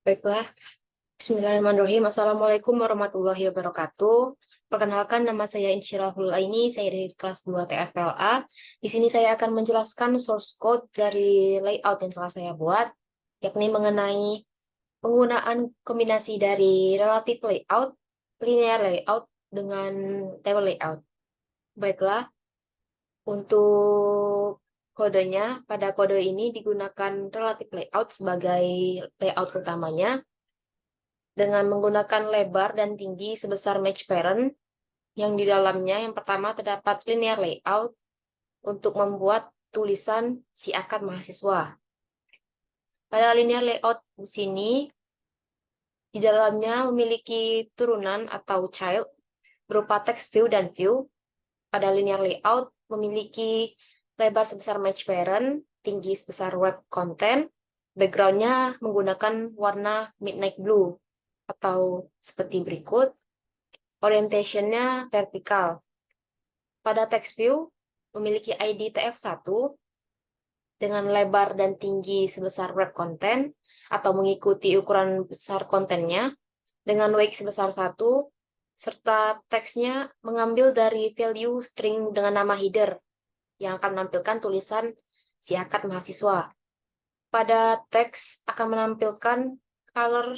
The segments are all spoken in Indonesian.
Baiklah, Bismillahirrahmanirrahim. Assalamualaikum warahmatullahi wabarakatuh. Perkenalkan, nama saya Insyirahul Aini, saya dari kelas 2 TFLA. Di sini saya akan menjelaskan source code dari layout yang telah saya buat, yakni mengenai penggunaan kombinasi dari relative layout, linear layout, dengan table layout. Baiklah, untuk kodenya, pada kode ini digunakan relative layout sebagai layout utamanya, dengan menggunakan lebar dan tinggi sebesar match parent, yang di dalamnya yang pertama terdapat linear layout untuk membuat tulisan si akad mahasiswa. Pada linear layout di sini, di dalamnya memiliki turunan atau child berupa text view dan view. Pada linear layout memiliki lebar sebesar match parent, tinggi sebesar web content, backgroundnya menggunakan warna midnight blue atau seperti berikut. Orientationnya vertikal. Pada text view memiliki ID TF1 dengan lebar dan tinggi sebesar wrap content atau mengikuti ukuran besar kontennya dengan weight sebesar 1, serta teksnya mengambil dari value string dengan nama header yang akan menampilkan tulisan si akad mahasiswa. Pada teks akan menampilkan color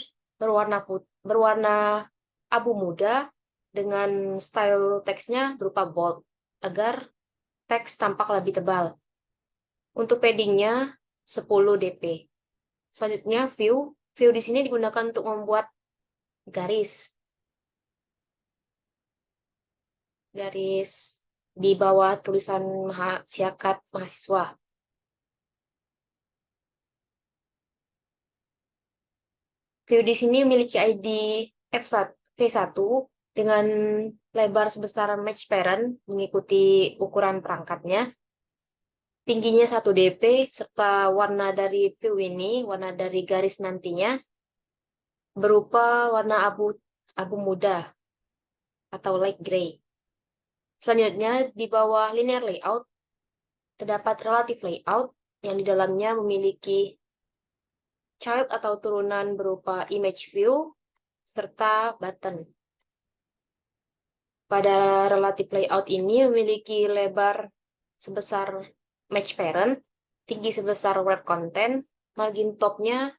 berwarna abu muda dengan style teksnya berupa bold agar teks tampak lebih tebal. Untuk paddingnya 10 dp. Selanjutnya view. View di sini digunakan untuk membuat garis. Garis di bawah tulisan siakat mahasiswa. View di sini memiliki ID V1 dengan lebar sebesar match parent mengikuti ukuran perangkatnya. Tingginya 1 dp, serta warna dari view ini, warna dari garis nantinya, berupa warna abu muda atau light gray. Selanjutnya, di bawah linear layout, terdapat relative layout yang di dalamnya memiliki child atau turunan berupa image view, serta button. Pada relative layout ini memiliki lebar sebesar match parent, tinggi sebesar web content, margin topnya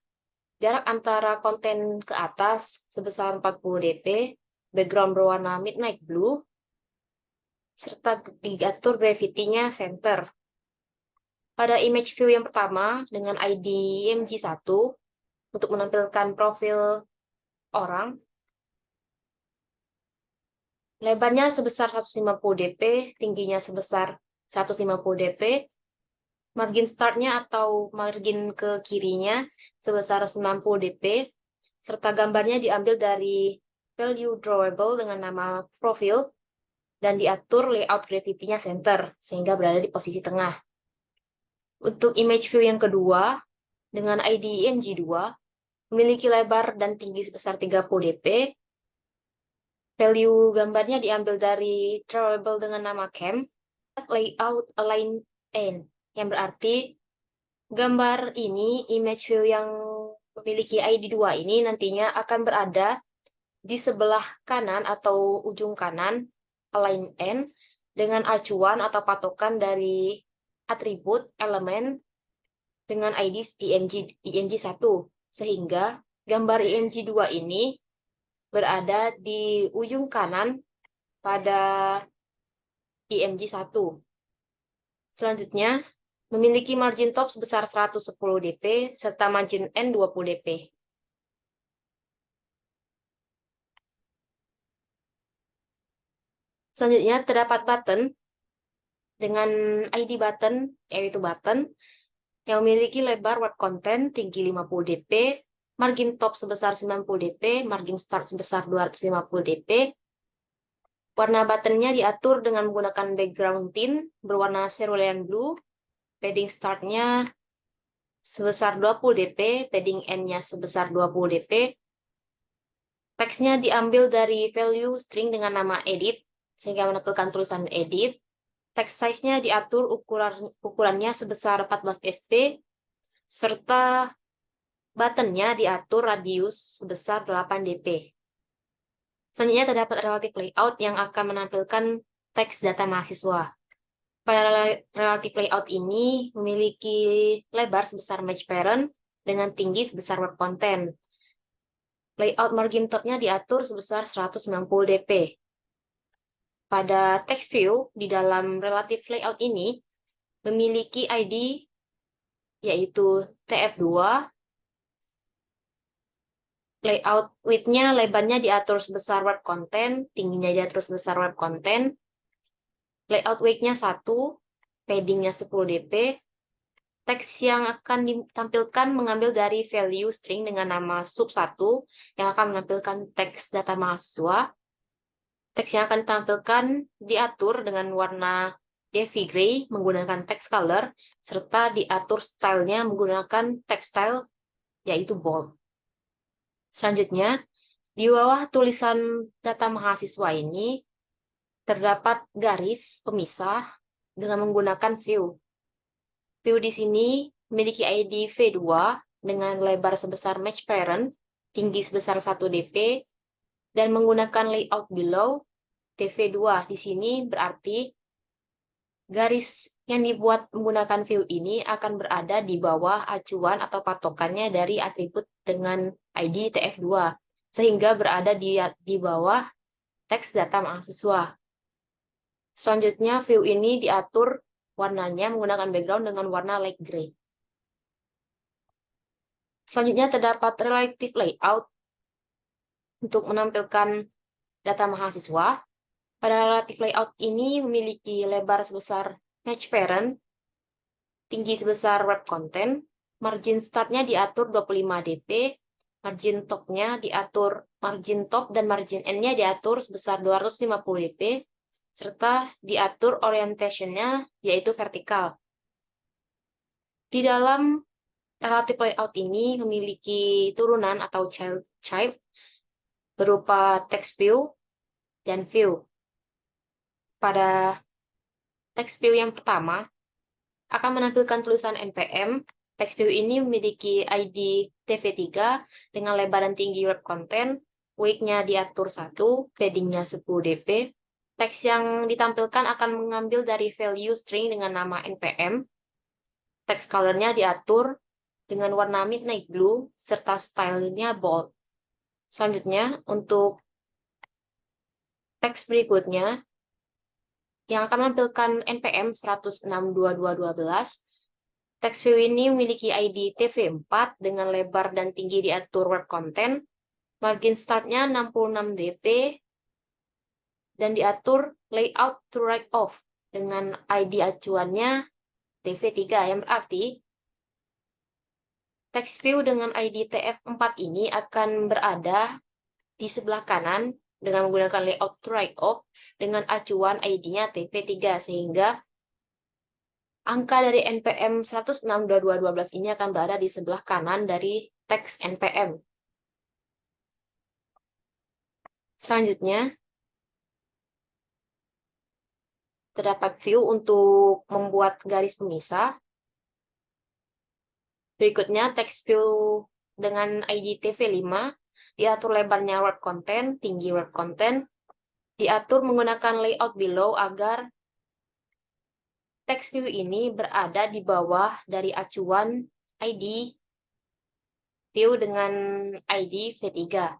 jarak antara konten ke atas sebesar 40 dp, background berwarna midnight blue, serta diatur gravity-nya center. Pada image view yang pertama dengan ID IMG1 untuk menampilkan profil orang, lebarnya sebesar 150 dp, tingginya sebesar 150 dp, margin startnya atau margin ke kirinya sebesar 90 dp, serta gambarnya diambil dari value drawable dengan nama profil dan diatur layout gravity-nya center sehingga berada di posisi tengah. Untuk image view yang kedua dengan ID IMG2 memiliki lebar dan tinggi sebesar 30 dp. Value gambarnya diambil dari drawable dengan nama cam, layout align n, yang berarti gambar ini, image view yang memiliki ID 2 ini nantinya akan berada di sebelah kanan atau ujung kanan align n dengan acuan atau patokan dari atribut elemen dengan ID IMG1, sehingga gambar IMG2 ini berada di ujung kanan pada IMG1. Selanjutnya, memiliki margin top sebesar 110 dp serta margin N 20 dp. Selanjutnya, terdapat button dengan ID button, yaitu button yang memiliki lebar web content tinggi 50 dp, margin top sebesar 90 dp, margin start sebesar 250 dp. Warna buttonnya diatur dengan menggunakan background tint berwarna cerulean blue, padding startnya sebesar 20 dp, padding end-nya sebesar 20 dp. Teksnya diambil dari value string dengan nama edit, sehingga menampilkan tulisan edit. Text size-nya diatur ukurannya sebesar 14 sp, serta Buttonnya diatur radius sebesar 8 dp. Selanjutnya terdapat relative layout yang akan menampilkan teks data mahasiswa. Pada relative layout ini memiliki lebar sebesar match parent dengan tinggi sebesar web content. Layout margin topnya diatur sebesar 190 dp. Pada text view di dalam relative layout ini memiliki ID yaitu TF2. Layout width-nya, lebarnya diatur sebesar web content, tingginya diatur sebesar web content. Layout weight-nya 1, padding-nya 10 dp. Teks yang akan ditampilkan mengambil dari value string dengan nama sub1 yang akan menampilkan teks data mahasiswa. Teks yang akan ditampilkan diatur dengan warna navy gray menggunakan text color, serta diatur stylenya menggunakan text style yaitu bold. Selanjutnya, di bawah tulisan data mahasiswa ini terdapat garis pemisah dengan menggunakan view. View di sini memiliki ID V2 dengan lebar sebesar match parent, tinggi sebesar 1 dp, dan menggunakan layout below TV2. Di sini berarti garis yang dibuat menggunakan view ini akan berada di bawah acuan atau patokannya dari atribut dengan ID TF2, sehingga berada di bawah teks data mahasiswa. Selanjutnya, view ini diatur warnanya menggunakan background dengan warna light gray. Selanjutnya terdapat relative layout untuk menampilkan data mahasiswa. Pada relative layout ini memiliki lebar sebesar match parent, tinggi sebesar web content, margin startnya diatur 25 dp, margin topnya diatur, margin top dan margin end-nya diatur sebesar 250 dp, serta diatur orientation-nya yaitu vertikal. Di dalam relative layout ini memiliki turunan atau child berupa text view dan view. Pada text view yang pertama akan menampilkan tulisan npm. Text view ini memiliki ID TV3 dengan lebar dan tinggi web content, weight-nya diatur 1, padding-nya 10 dp. Teks yang ditampilkan akan mengambil dari value string dengan nama npm. Text color-nya diatur dengan warna midnight blue, serta style-nya bold. Selanjutnya, untuk teks berikutnya, yang akan menampilkan npm 106.22.12, text view ini memiliki ID TV4 dengan lebar dan tinggi diatur web content, margin start-nya 66 dp, dan diatur layout to right off dengan ID acuannya TV3, yang berarti text view dengan ID TF4 ini akan berada di sebelah kanan dengan menggunakan layout to right off dengan acuan ID-nya TV3, sehingga angka dari npm 106.22.12 ini akan berada di sebelah kanan dari teks npm. Selanjutnya, terdapat view untuk membuat garis pemisah. Berikutnya, text view dengan ID TV5, diatur lebarnya web content, tinggi web content, diatur menggunakan layout below agar text view ini berada di bawah dari acuan ID view dengan ID V3,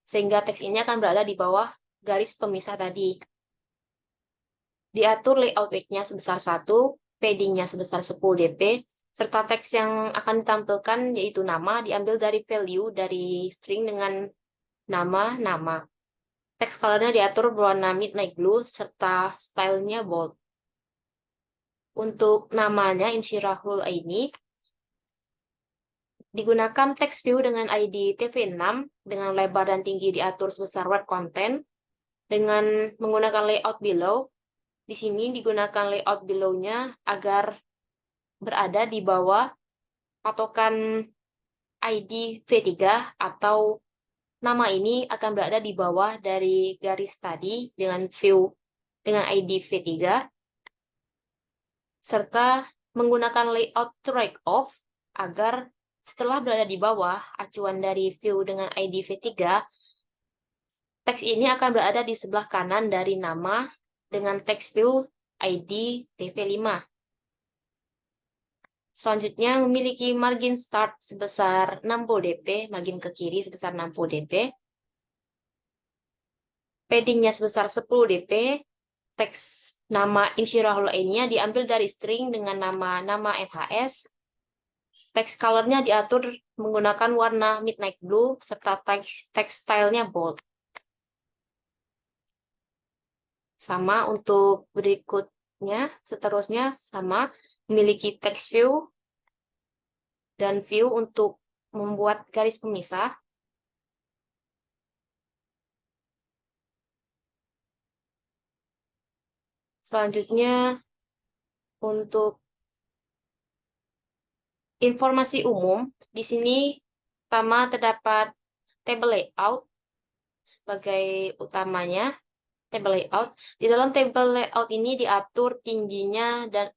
sehingga teks ini akan berada di bawah garis pemisah tadi. Diatur layout weight-nya sebesar 1, padding-nya sebesar 10 dp, serta teks yang akan ditampilkan yaitu nama diambil dari value dari string dengan nama. Teks color-nya diatur berwarna midnight blue, serta style-nya bold. Untuk namanya, Insyirahul ini digunakan text view dengan ID TV6 dengan lebar dan tinggi diatur sebesar web content dengan menggunakan layout below. Di sini digunakan layout below-nya agar berada di bawah patokan ID V3 atau nama ini akan berada di bawah dari garis tadi dengan view dengan ID V3, serta menggunakan layout to right off agar Setelah berada di bawah acuan dari view dengan ID V3, teks ini akan berada di sebelah kanan dari nama dengan teks view ID TV5. Selanjutnya memiliki margin start sebesar 60 dp, margin ke kiri sebesar 60 dp. Paddingnya sebesar 10 dp. Teks nama insyirah lainnya diambil dari string dengan nama NHS. Teks colornya diatur menggunakan warna midnight blue serta teks stylenya bold. Sama untuk berikutnya, seterusnya sama, memiliki teks view dan view untuk membuat garis pemisah. Selanjutnya, untuk informasi umum, di sini pertama terdapat table layout sebagai utamanya. Table layout. Di dalam table layout ini diatur tingginya dan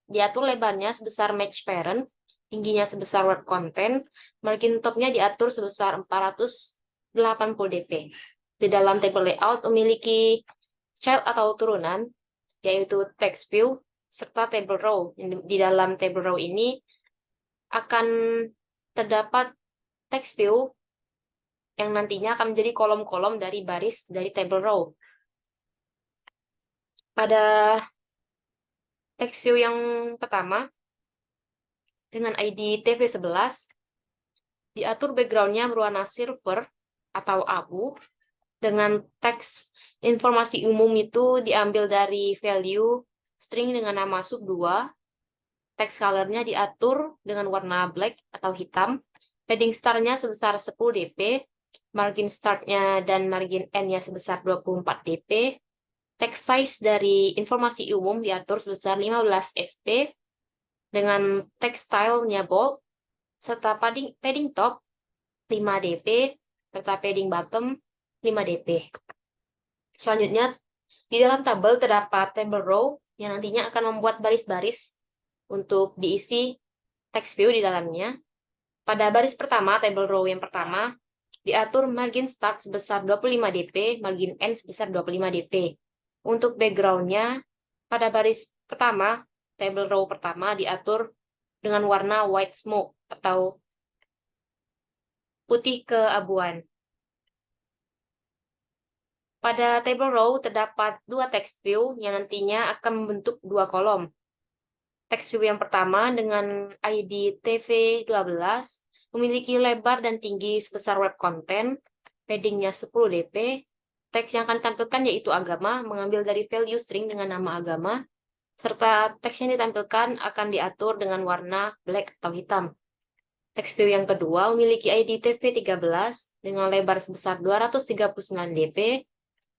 diatur lebarnya sebesar match parent, tingginya sebesar word content, margin topnya diatur sebesar 480 dp. Di dalam table layout memiliki child atau turunan, yaitu text view serta table row. Di dalam table row ini akan terdapat text view yang nantinya akan menjadi kolom-kolom dari baris dari table row. Pada text view yang pertama, dengan ID TV11, diatur background-nya berwarna silver atau abu, dengan teks informasi umum itu diambil dari value string dengan nama sub2, teks color-nya diatur dengan warna black atau hitam, padding star-nya sebesar 10 dp, margin start-nya dan margin end-nya sebesar 24 dp, text size dari informasi umum diatur sebesar 15 sp, dengan text style-nya bold, serta padding top 5 dp, serta padding bottom 5 dp. Selanjutnya, di dalam tabel terdapat table row yang nantinya akan membuat baris-baris untuk diisi text view di dalamnya. Pada baris pertama, table row yang pertama, diatur margin start sebesar 25 dp, margin end sebesar 25 dp. Untuk background-nya, pada baris pertama, table row pertama diatur dengan warna white smoke atau putih keabuan. Pada table row terdapat dua text view yang nantinya akan membentuk dua kolom. Text view yang pertama dengan ID TV12 memiliki lebar dan tinggi sebesar web content, paddingnya 10 dp. Teks yang akan ditampilkan yaitu agama, mengambil dari value string dengan nama agama, serta teks yang ditampilkan akan diatur dengan warna black atau hitam. Text view yang kedua memiliki ID TV13 dengan lebar sebesar 239 dp,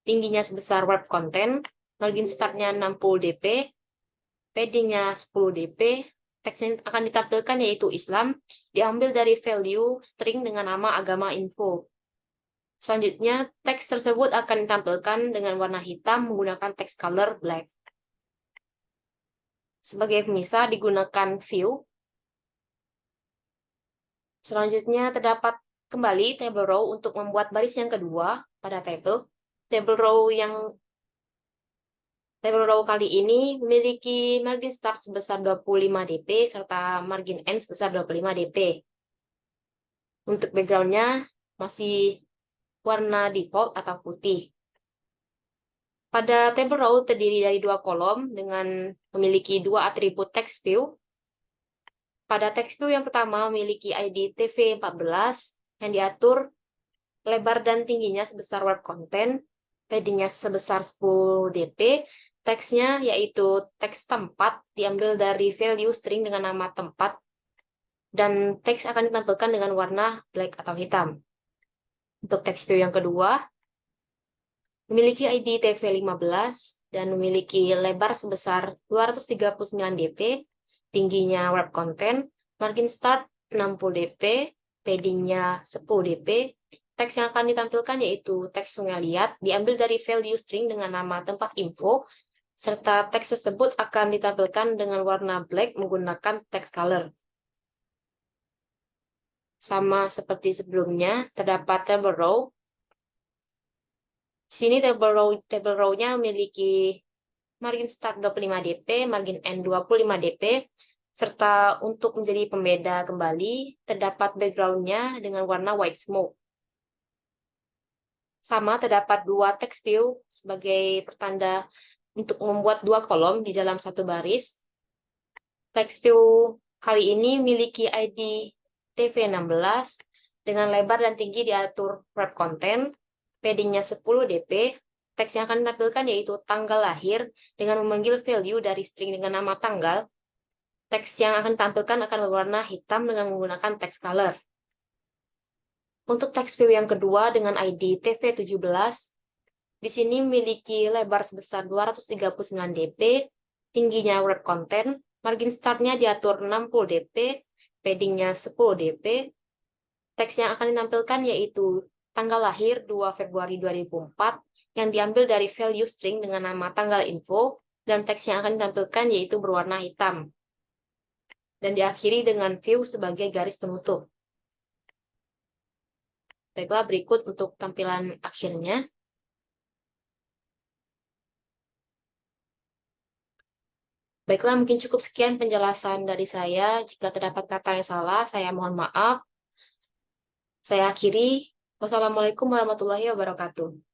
tingginya sebesar web content, margin startnya 60 dp, paddingnya 10 dp, teks yang akan ditampilkan yaitu Islam, diambil dari value string dengan nama agama info. Selanjutnya, teks tersebut akan ditampilkan dengan warna hitam menggunakan text color black. Sebagai pemisah digunakan view. Selanjutnya terdapat kembali table row untuk membuat baris yang kedua pada table. Table row kali ini memiliki margin start sebesar 25 dp serta margin end sebesar 25 dp. Untuk background-nya masih warna default atau putih. Pada table row terdiri dari dua kolom dengan memiliki dua atribut text view. Pada text view yang pertama memiliki ID TV14 yang diatur lebar dan tingginya sebesar word content, paddingnya sebesar 10 dp, teksnya yaitu teks tempat diambil dari value string dengan nama tempat, dan teks akan ditampilkan dengan warna black atau hitam. Untuk text view yang kedua, memiliki ID TV15 dan memiliki lebar sebesar 239 dp, tingginya web content, margin start 60 dp, paddingnya 10 dp, teks yang akan ditampilkan yaitu teks sungai liat, diambil dari value string dengan nama tempat info, serta teks tersebut akan ditampilkan dengan warna black menggunakan text color. sama seperti sebelumnya, terdapat table row. Di sini table row-nya memiliki margin start 25 dp, margin end 25 dp, serta untuk menjadi pembeda kembali, terdapat background-nya dengan warna white smoke. Sama terdapat dua text view sebagai pertanda untuk membuat dua kolom di dalam satu baris. Text view kali ini memiliki ID TV16 dengan lebar dan tinggi diatur wrap content, padding-nya 10 dp. Teks yang akan ditampilkan yaitu tanggal lahir dengan memanggil value dari string dengan nama tanggal. Teks yang akan ditampilkan akan berwarna hitam dengan menggunakan text color. Untuk text view yang kedua dengan ID TV17, di sini memiliki lebar sebesar 239 dp, tingginya wrap content, margin start-nya diatur 60 dp, padding-nya 10 dp. Teks yang akan ditampilkan yaitu tanggal lahir 2 Februari 2004 yang diambil dari value string dengan nama tanggal info, dan teks yang akan ditampilkan yaitu berwarna hitam. Dan diakhiri dengan view sebagai garis penutup. Baiklah, berikut untuk tampilan akhirnya. Baiklah, mungkin cukup sekian penjelasan dari saya. Jika terdapat kata yang salah, saya mohon maaf. Saya akhiri. Wassalamualaikum warahmatullahi wabarakatuh.